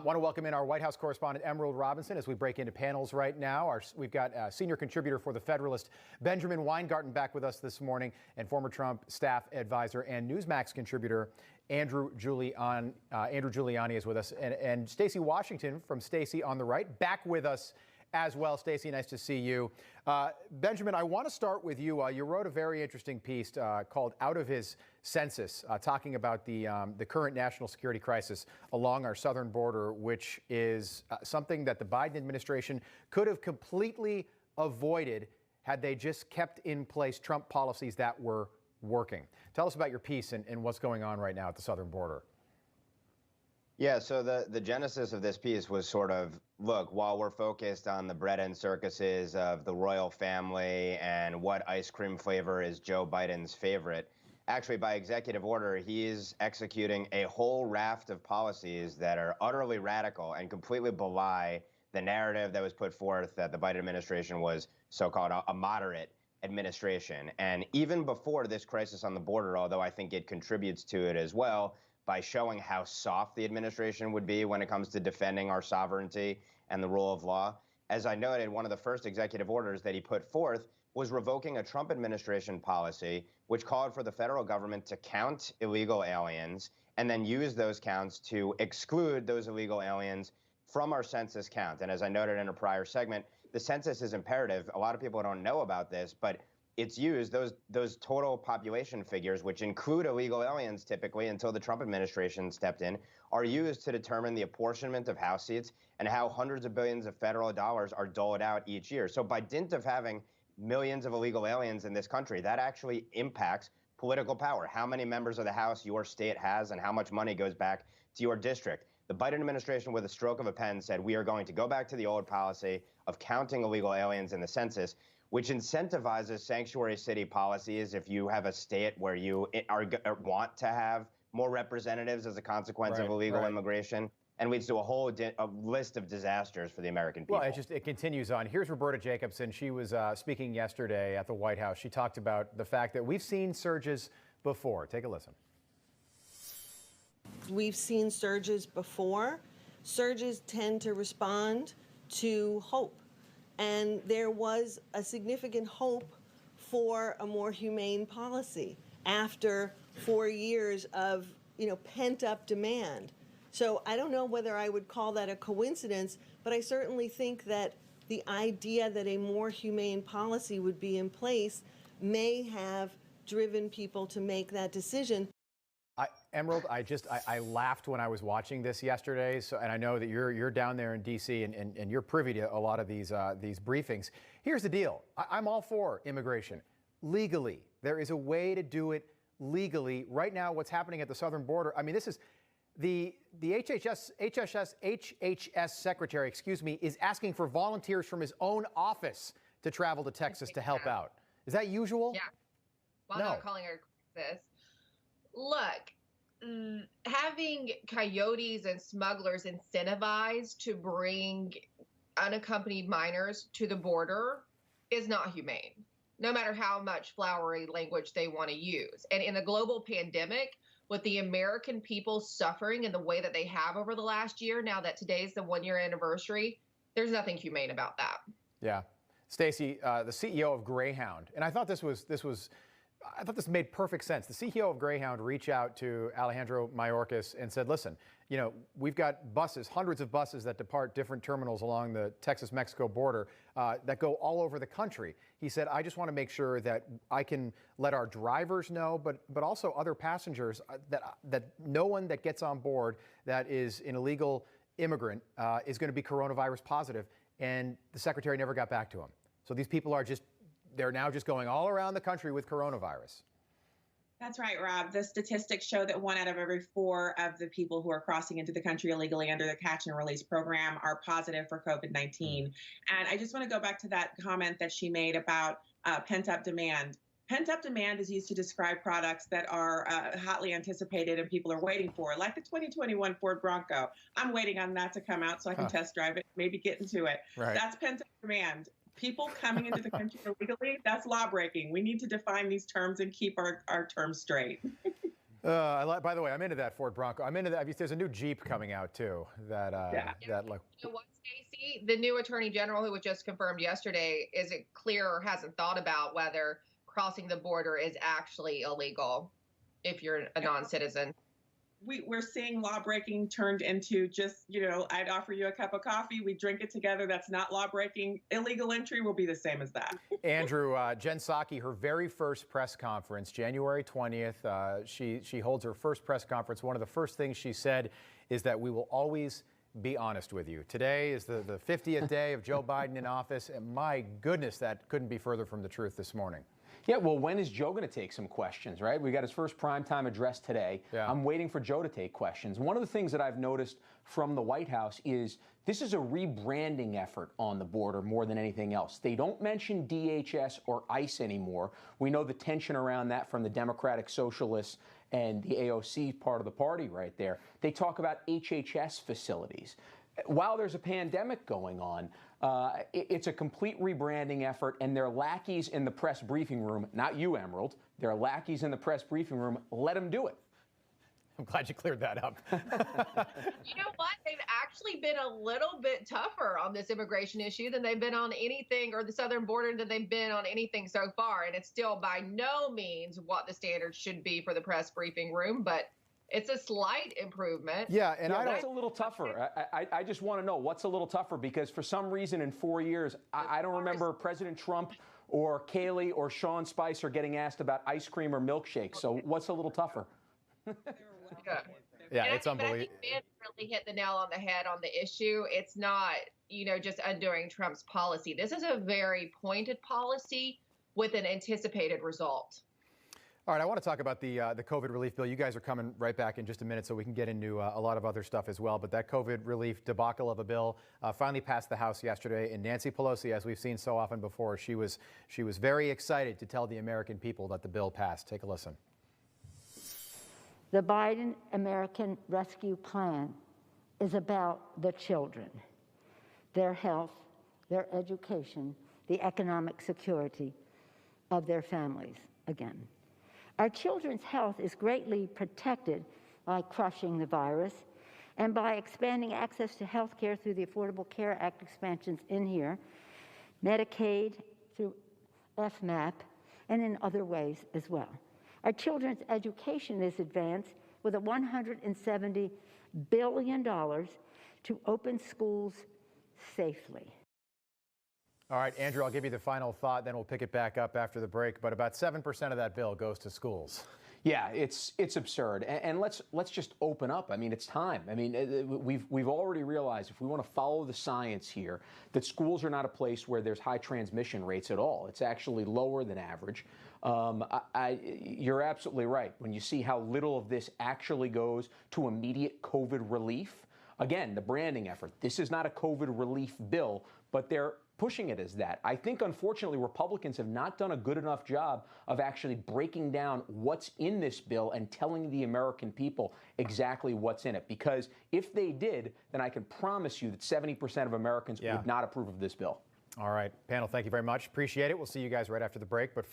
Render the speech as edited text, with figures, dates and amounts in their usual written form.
I want to welcome in our White House correspondent, Emerald Robinson, as we break into panels right now. We've got senior contributor for The Federalist, Benjamin Weingarten, back with us this morning, and former Trump staff advisor and Newsmax contributor, Andrew Giuliani is with us. And Stacey Washington from Stacey on the right, back with us as well. Stacey, nice to see you. Benjamin, I want to start with you. You wrote a very interesting piece called Out of His Census, talking about the current national security crisis along our southern border, which is something that the Biden administration could have completely avoided had they just kept in place Trump policies that were working. Tell us about your piece and what's going on right now at the southern border. Yeah, so the genesis of this piece was sort of, look, while we're focused on the bread and circuses of the royal family and what ice cream flavor is Joe Biden's favorite, actually by executive order, he's executing a whole raft of policies that are utterly radical and completely belie the narrative that was put forth that the Biden administration was so-called a moderate administration. And even before this crisis on the border, although I think it contributes to it as well, by showing how soft the administration would be when it comes to defending our sovereignty and the rule of law. As I noted, one of the first executive orders that he put forth was revoking a Trump administration policy which called for the federal government to count illegal aliens and then use those counts to exclude those illegal aliens from our census count. And as I noted in a prior segment, the census is imperative. A lot of people don't know about this, but it's used, those total population figures, which include illegal aliens typically until the Trump administration stepped in, are used to determine the apportionment of House seats and how hundreds of billions of federal dollars are doled out each year. So by dint of having millions of illegal aliens in this country, that actually impacts political power, how many members of the House your state has and how much money goes back to your district. The Biden administration, with a stroke of a pen, said we are going to go back to the old policy of counting illegal aliens in the census, which incentivizes sanctuary city policies if you have a state where you want to have more representatives as a consequence of illegal immigration, and leads to a whole list of disasters for the American people. Well, it continues on. Here's Roberta Jacobson. She was speaking yesterday at the White House. She talked about the fact that we've seen surges before. Take a listen. We've seen surges before. Surges tend to respond to hope. And there was a significant hope for a more humane policy after 4 years of, pent-up demand. So I don't know whether I would call that a coincidence, but I certainly think that the idea that a more humane policy would be in place may have driven people to make that decision. Emerald, I laughed when I was watching this yesterday, and I know that you're down there in D.C. and you're privy to a lot of these briefings. Here's the deal. I'm all for immigration legally. There is a way to do it legally. Right now, what's happening at the southern border, I mean, this is the HHS secretary, is asking for volunteers from his own office to travel to Texas to help out. Is that usual? Yeah. Well, no. I'm not calling her this. Look, having coyotes and smugglers incentivized to bring unaccompanied minors to the border is not humane, no matter how much flowery language they want to use. And in the global pandemic, with the American people suffering in the way that they have over the last year, now that today's the 1-year anniversary, there's nothing humane about that. Yeah. Stacey, the CEO of Greyhound, and I thought this made perfect sense. The CEO of Greyhound reached out to Alejandro Mayorkas and said, listen, we've got buses, hundreds of buses that depart different terminals along the Texas-Mexico border that go all over the country. He said, I just want to make sure that I can let our drivers know, but also other passengers, that no one that gets on board that is an illegal immigrant is going to be coronavirus positive. And the secretary never got back to him. So these people they're now just going all around the country with coronavirus. That's right, Rob. The statistics show that 1 out of every 4 of the people who are crossing into the country illegally under the catch and release program are positive for COVID-19. And I just want to go back to that comment that she made about pent-up demand. Pent-up demand is used to describe products that are hotly anticipated and people are waiting for, like the 2021 Ford Bronco. I'm waiting on that to come out so I can test drive it, maybe get into it. Right. That's pent-up demand. People coming into the country illegally, that's law breaking. We need to define these terms and keep our terms straight. By the way, I'm into that Ford Bronco. I'm into that. There's a new Jeep coming out too. That like. You know what, Stacey? The new Attorney General, who was just confirmed yesterday, isn't clear or hasn't thought about whether crossing the border is actually illegal if you're a non-citizen. We're seeing law breaking turned into just, I'd offer you a cup of coffee, we drink it together. That's not law breaking. Illegal entry will be the same as that. Andrew, Jen Psaki, her very first press conference, January 20th, she holds her first press conference. One of the first things she said is that we will always be honest with you. Today is the 50th day of Joe Biden in office, and my goodness, that couldn't be further from the truth this morning. Yeah, well, when is Joe going to take some questions, right? We got his first primetime address today. Yeah. I'm waiting for Joe to take questions. One of the things that I've noticed from the White House is this is a rebranding effort on the border more than anything else. They don't mention DHS or ICE anymore. We know the tension around that from the Democratic Socialists and the AOC part of the party right there. They talk about HHS facilities. While there's a pandemic going on, it's a complete rebranding effort, and their lackeys in the press briefing room, not you, Emerald, their lackeys in the press briefing room, let them do it. I'm glad you cleared that up. You know what? They've actually been a little bit tougher on this immigration issue than they've been on anything, or the southern border than they've been on anything so far. And it's still by no means what the standards should be for the press briefing room, but it's a slight improvement. Yeah, and what's a little tougher? I just want to know what's a little tougher, because for some reason in 4 years, I don't remember President Trump or Kayleigh or Sean Spicer getting asked about ice cream or milkshakes. So what's a little tougher? Yeah, it's unbelievable. I think Ben really hit the nail on the head on the issue. It's not, just undoing Trump's policy. This is a very pointed policy with an anticipated result. All right, I want to talk about the COVID relief bill. You guys are coming right back in just a minute, so we can get into a lot of other stuff as well. But that COVID relief debacle of a bill finally passed the House yesterday, and Nancy Pelosi, as we've seen so often before, she was very excited to tell the American people that the bill passed. Take a listen. The Biden American Rescue Plan is about the children, their health, their education, the economic security of their families again. Our children's health is greatly protected by crushing the virus and by expanding access to health care through the Affordable Care Act expansions in here, Medicaid through FMAP, and in other ways as well. Our children's education is advanced with a $170 billion to open schools safely. All right, Andrew, I'll give you the final thought, then we'll pick it back up after the break. But about 7% of that bill goes to schools. Yeah, it's absurd, and let's just open up. I mean, it's time. I mean, we've already realized, if we want to follow the science here, that schools are not a place where there's high transmission rates at all. It's actually lower than average. You're absolutely right. When you see how little of this actually goes to immediate COVID relief, again, the branding effort. This is not a COVID relief bill, but they're pushing it as that. I think, unfortunately, Republicans have not done a good enough job of actually breaking down what's in this bill and telling the American people exactly what's in it. Because if they did, then I can promise you that 70% of Americans would not approve of this bill. All right, panel, thank you very much. Appreciate it. We'll see you guys right after the break. But